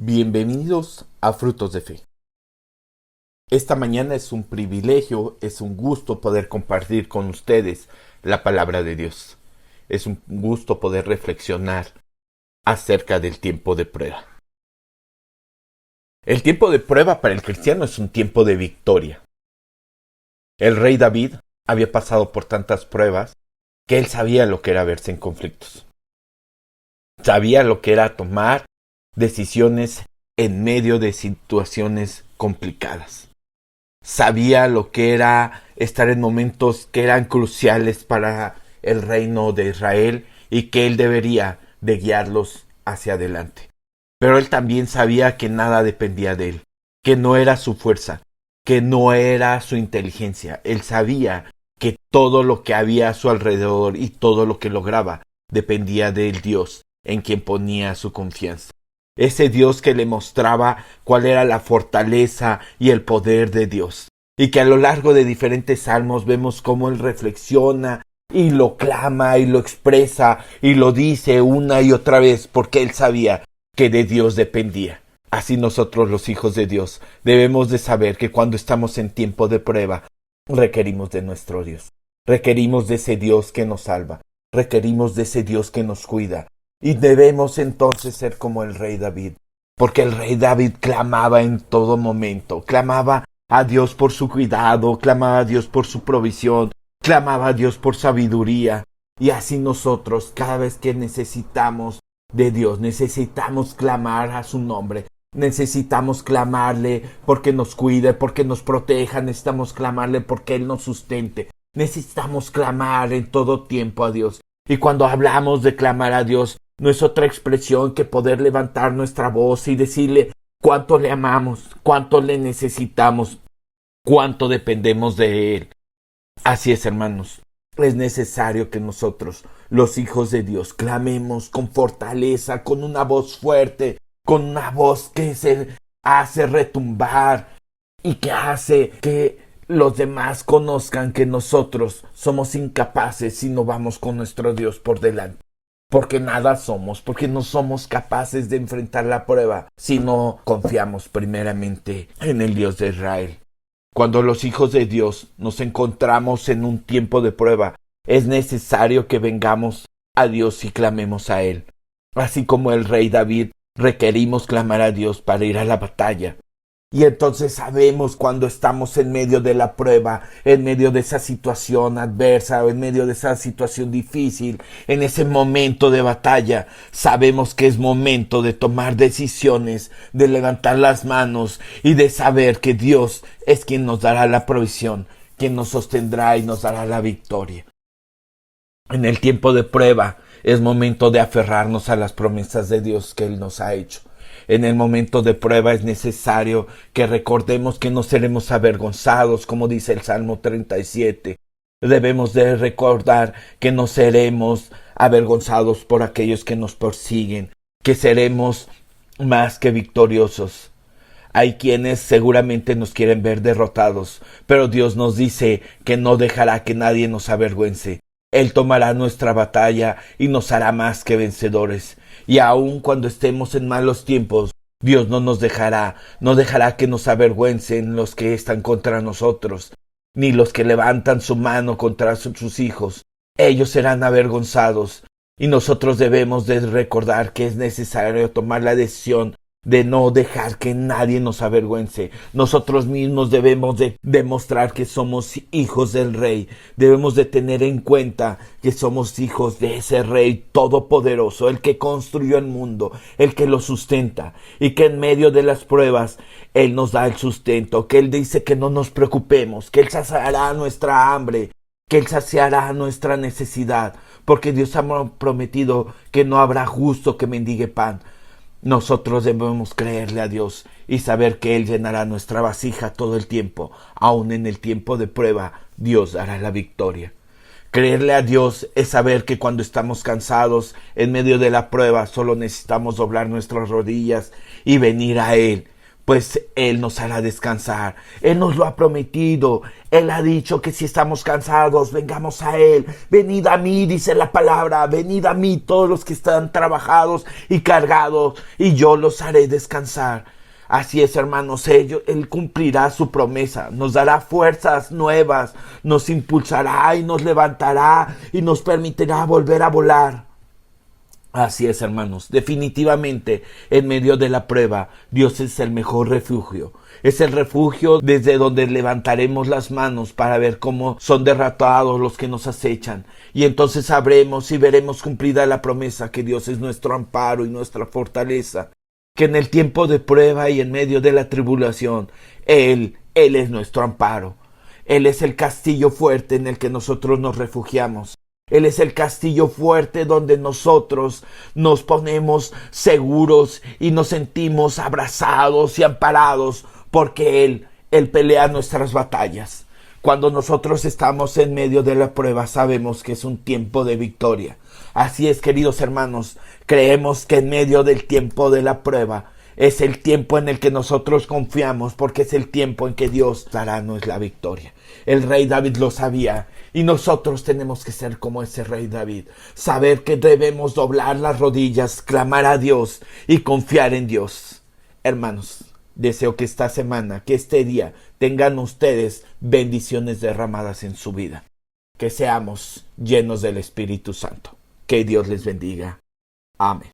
Bienvenidos a Frutos de Fe. Esta mañana es un privilegio, es un gusto poder compartir con ustedes la palabra de Dios. Es un gusto poder reflexionar acerca del tiempo de prueba. El tiempo de prueba para el cristiano es un tiempo de victoria. El rey David había pasado por tantas pruebas que él sabía lo que era verse en conflictos. Sabía lo que era tomar decisiones en medio de situaciones complicadas. Sabía lo que era estar en momentos que eran cruciales para el reino de Israel y que él debería de guiarlos hacia adelante. Pero él también sabía que nada dependía de él, que no era su fuerza, que no era su inteligencia. Él sabía que todo lo que había a su alrededor y todo lo que lograba dependía del Dios en quien ponía su confianza. Ese Dios que le mostraba cuál era la fortaleza y el poder de Dios. Y que a lo largo de diferentes salmos vemos cómo él reflexiona y lo clama y lo expresa y lo dice una y otra vez porque él sabía que de Dios dependía. Así nosotros los hijos de Dios debemos de saber que cuando estamos en tiempo de prueba requerimos de nuestro Dios. Requerimos de ese Dios que nos salva. Requerimos de ese Dios que nos cuida. Y debemos entonces ser como el rey David, porque el rey David clamaba en todo momento, clamaba a Dios por su cuidado, clamaba a Dios por su provisión, clamaba a Dios por sabiduría. Y así nosotros, cada vez que necesitamos de Dios, necesitamos clamar a su nombre, necesitamos clamarle porque nos cuide, porque nos proteja, necesitamos clamarle porque Él nos sustente, necesitamos clamar en todo tiempo a Dios. Y cuando hablamos de clamar a Dios, no es otra expresión que poder levantar nuestra voz y decirle cuánto le amamos, cuánto le necesitamos, cuánto dependemos de Él. Así es, hermanos. Es necesario que nosotros, los hijos de Dios, clamemos con fortaleza, con una voz fuerte, con una voz que se hace retumbar y que hace que los demás conozcan que nosotros somos incapaces si no vamos con nuestro Dios por delante. Porque nada somos, porque no somos capaces de enfrentar la prueba si no confiamos primeramente en el Dios de Israel. Cuando los hijos de Dios nos encontramos en un tiempo de prueba, es necesario que vengamos a Dios y clamemos a Él. Así como el rey David, requerimos clamar a Dios para ir a la batalla. Y entonces sabemos cuando estamos en medio de la prueba, en medio de esa situación adversa o en medio de esa situación difícil, en ese momento de batalla, sabemos que es momento de tomar decisiones, de levantar las manos y de saber que Dios es quien nos dará la provisión, quien nos sostendrá y nos dará la victoria. En el tiempo de prueba es momento de aferrarnos a las promesas de Dios que Él nos ha hecho. En el momento de prueba es necesario que recordemos que no seremos avergonzados, como dice el Salmo 37. Debemos de recordar que no seremos avergonzados por aquellos que nos persiguen, que seremos más que victoriosos. Hay quienes seguramente nos quieren ver derrotados, pero Dios nos dice que no dejará que nadie nos avergüence. Él tomará nuestra batalla y nos hará más que vencedores. Y aun cuando estemos en malos tiempos, Dios no nos dejará, no dejará que nos avergüencen los que están contra nosotros, ni los que levantan su mano contra sus hijos. Ellos serán avergonzados. Y nosotros debemos de recordar que es necesario tomar la decisión de no dejar que nadie nos avergüence. Nosotros mismos debemos de demostrar que somos hijos del Rey. Debemos de tener en cuenta que somos hijos de ese Rey todopoderoso, el que construyó el mundo, el que lo sustenta, y que en medio de las pruebas Él nos da el sustento, que Él dice que no nos preocupemos, que Él saciará nuestra hambre, que Él saciará nuestra necesidad, porque Dios ha prometido que no habrá justo que mendigue pan. Nosotros debemos creerle a Dios y saber que Él llenará nuestra vasija todo el tiempo. Aun en el tiempo de prueba, Dios dará la victoria. Creerle a Dios es saber que cuando estamos cansados, en medio de la prueba, solo necesitamos doblar nuestras rodillas y venir a Él, pues Él nos hará descansar. Él nos lo ha prometido. Él ha dicho que si estamos cansados, vengamos a Él. Venid a mí, dice la palabra. Venid a mí todos los que están trabajados y cargados, y yo los haré descansar. Así es, hermanos, Él cumplirá su promesa, nos dará fuerzas nuevas, nos impulsará y nos levantará y nos permitirá volver a volar. Así es, hermanos, definitivamente en medio de la prueba, Dios es el mejor refugio. Es el refugio desde donde levantaremos las manos para ver cómo son derrotados los que nos acechan. Y entonces sabremos y veremos cumplida la promesa que Dios es nuestro amparo y nuestra fortaleza. Que en el tiempo de prueba y en medio de la tribulación, Él es nuestro amparo. Él es el castillo fuerte en el que nosotros nos refugiamos. Él es el castillo fuerte donde nosotros nos ponemos seguros y nos sentimos abrazados y amparados porque Él pelea nuestras batallas. Cuando nosotros estamos en medio de la prueba sabemos que es un tiempo de victoria. Así es, queridos hermanos, creemos que en medio del tiempo de la prueba es el tiempo en el que nosotros confiamos porque es el tiempo en que Dios dará la victoria. El rey David lo sabía y nosotros tenemos que ser como ese rey David. Saber que debemos doblar las rodillas, clamar a Dios y confiar en Dios. Hermanos, deseo que esta semana, que este día tengan ustedes bendiciones derramadas en su vida. Que seamos llenos del Espíritu Santo. Que Dios les bendiga. Amén.